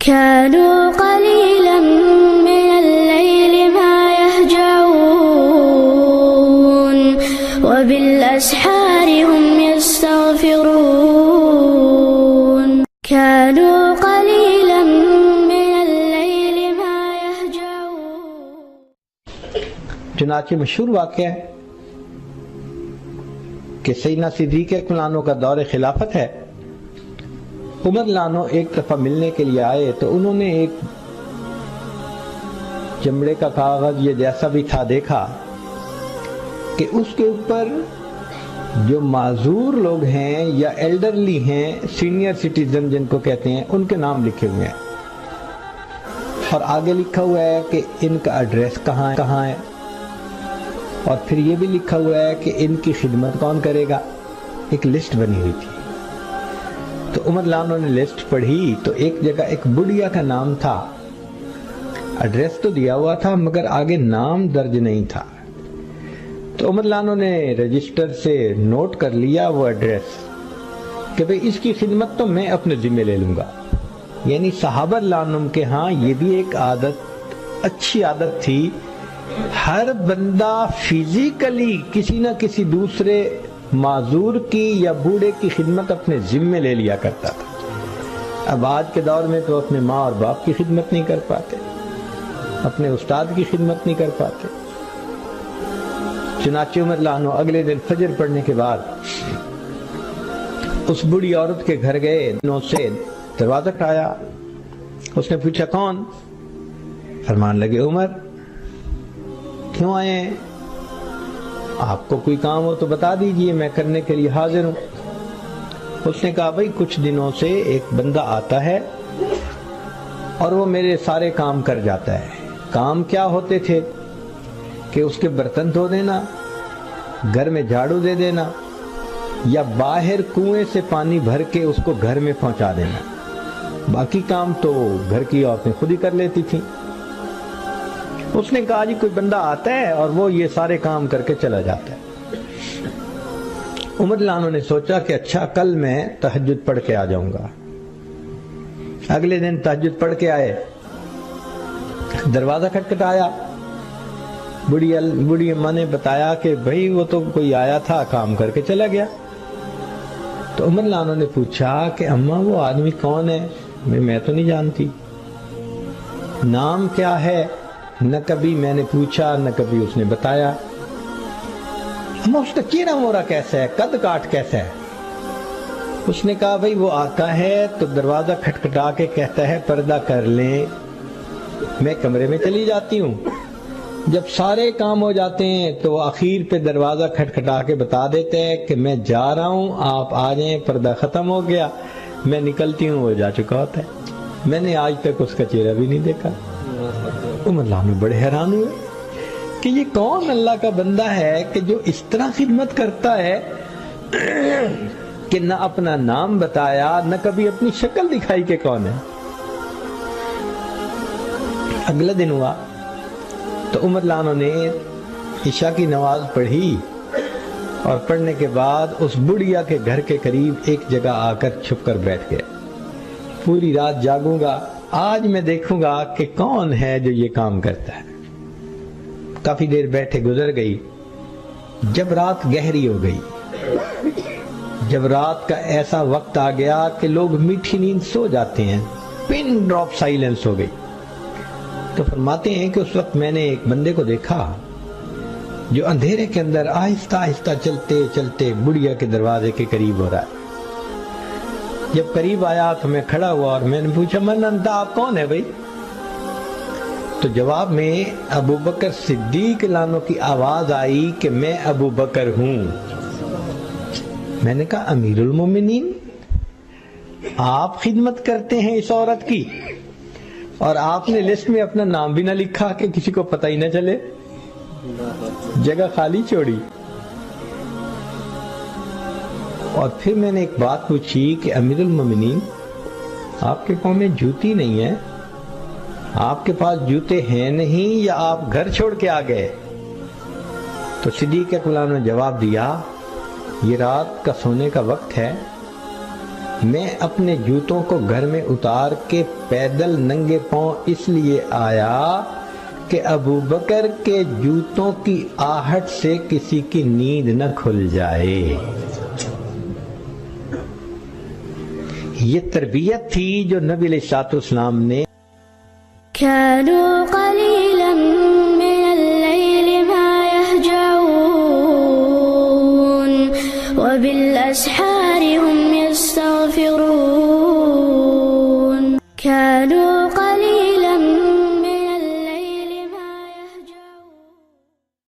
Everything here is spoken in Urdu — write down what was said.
كانوا قليلا من الليل ما يهجعون وبالأسحار هم يستغفرون كانوا قليلا من الليل ما يهجعون. چنانچہ مشہور واقعہ ہے کہ سیدنا صدیق اکبر عنہ کا دور خلافت ہے. عمر لانو ایک دفعہ ملنے کے لیے آئے تو انہوں نے ایک چمڑے کا کاغذ یہ جیسا بھی تھا دیکھا کہ اس کے اوپر جو معذور لوگ ہیں یا ایلڈرلی ہیں، سینئر سٹیزن جن کو کہتے ہیں، ان کے نام لکھے ہوئے ہیں اور آگے لکھا ہوا ہے کہ ان کا ایڈریس کہاں ہے اور پھر یہ بھی لکھا ہوا ہے کہ ان کی خدمت کون کرے گا. ایک لسٹ بنی ہوئی تھی. تو عمر لانو نے لسٹ پڑھی تو ایک جگہ ایک بڑھیا کا نام تھا، ایڈریس تو دیا ہوا تھا مگر آگے نام درج نہیں تھا. تو عمر لانو نے رجسٹر سے نوٹ کر لیا وہ ایڈریس کہ بھئی اس کی خدمت تو میں اپنے ذمہ لے لوں گا. یعنی صحابہ لانم کے ہاں یہ بھی ایک عادت، اچھی عادت تھی، ہر بندہ فزیکلی کسی نہ کسی دوسرے معذور کی یا بوڑھے کی خدمت اپنے ذمے لے لیا کرتا تھا. اب آج کے دور میں تو اپنے ماں اور باپ کی خدمت نہیں کر پاتے، اپنے استاد کی خدمت نہیں کر پاتے. چنانچہ عمر لانو اگلے دن فجر پڑھنے کے بعد اس بڑی عورت کے گھر گئے. سے دروازہ کھٹایا. اس نے پوچھا کون؟ فرمان لگے عمر. کیوں آئے ہیں؟ آپ کو کوئی کام ہو تو بتا دیجئے، میں کرنے کے لیے حاضر ہوں. اس نے کہا بھئی کچھ دنوں سے ایک بندہ آتا ہے اور وہ میرے سارے کام کر جاتا ہے. کام کیا ہوتے تھے کہ اس کے برتن دھو دینا، گھر میں جھاڑو دے دینا یا باہر کنویں سے پانی بھر کے اس کو گھر میں پہنچا دینا. باقی کام تو گھر کی عورتیں خود ہی کر لیتی تھیں. اس نے کہا جی کوئی بندہ آتا ہے اور وہ یہ سارے کام کر کے چلا جاتا ہے. عمر لانو نے سوچا کہ اچھا کل میں تہجد پڑھ کے آ جاؤں گا. اگلے دن تہجد پڑھ کے آئے. دروازہ کھٹکھٹایا. بڑی اماں نے بتایا کہ بھئی وہ تو کوئی آیا تھا، کام کر کے چلا گیا. تو عمر لانو نے پوچھا کہ اماں وہ آدمی کون ہے؟ میں تو نہیں جانتی. نام کیا ہے؟ نہ کبھی میں نے پوچھا نہ کبھی اس نے بتایا. اماں اس کا چہرہ مورا کیسا ہے، قد کاٹ کیسا ہے؟ اس نے کہا بھئی وہ آتا ہے تو دروازہ کھٹکھٹا کے کہتا ہے پردہ کر لیں، میں کمرے میں چلی جاتی ہوں. جب سارے کام ہو جاتے ہیں تو آخر پہ دروازہ کھٹکھٹا کے بتا دیتے ہیں کہ میں جا رہا ہوں، آپ آ جائیں، پردہ ختم ہو گیا. میں نکلتی ہوں، وہ جا چکا ہوتا ہے. میں نے آج تک اس کا چہرہ بھی نہیں دیکھا. عمر لانو بڑے حیران ہوئے کہ یہ کون اللہ کا بندہ ہے کہ جو اس طرح خدمت کرتا ہے کہ نہ اپنا نام بتایا نہ کبھی اپنی شکل دکھائی کہ کون ہے. اگلا دن ہوا تو عمر لانو نے عشاء کی نماز پڑھی اور پڑھنے کے بعد اس بڑھیا کے گھر کے قریب ایک جگہ آ کر چھپ کر بیٹھ گئے. پوری رات جاگوں گا، آج میں دیکھوں گا کہ کون ہے جو یہ کام کرتا ہے. کافی دیر بیٹھے گزر گئی. جب رات گہری ہو گئی، جب رات کا ایسا وقت آ گیا کہ لوگ میٹھی نیند سو جاتے ہیں، پن ڈراپ سائلنس ہو گئی، تو فرماتے ہیں کہ اس وقت میں نے ایک بندے کو دیکھا جو اندھیرے کے اندر آہستہ آہستہ چلتے چلتے بڑھیا کے دروازے کے قریب ہو رہا ہے. جب قریب آیا تو میں کھڑا ہوا اور میں نے پوچھا من انتا، آپ کون ہے بھائی؟ تو جواب میں ابو بکر صدیق لانو کی آواز آئی کہ میں ابو بکر ہوں. میں نے کہا امیر المومنین، آپ خدمت کرتے ہیں اس عورت کی اور آپ نے لسٹ میں اپنا نام بھی نہ لکھا کہ کسی کو پتہ ہی نہ چلے، جگہ خالی چھوڑی. اور پھر میں نے ایک بات پوچھی کہ امیر المومنین آپ کے پاؤں میں جوتی نہیں ہے، آپ کے پاس جوتے ہیں نہیں یا آپ گھر چھوڑ کے آ گئے؟ تو صدیق اکبر نے جواب دیا یہ رات کا سونے کا وقت ہے، میں اپنے جوتوں کو گھر میں اتار کے پیدل ننگے پاؤں اس لیے آیا کہ ابو بکر کے جوتوں کی آہٹ سے کسی کی نیند نہ کھل جائے۔ یہ تربیت تھی جو نبی علیہ الصلوۃ والسلام نے كانوا قليلا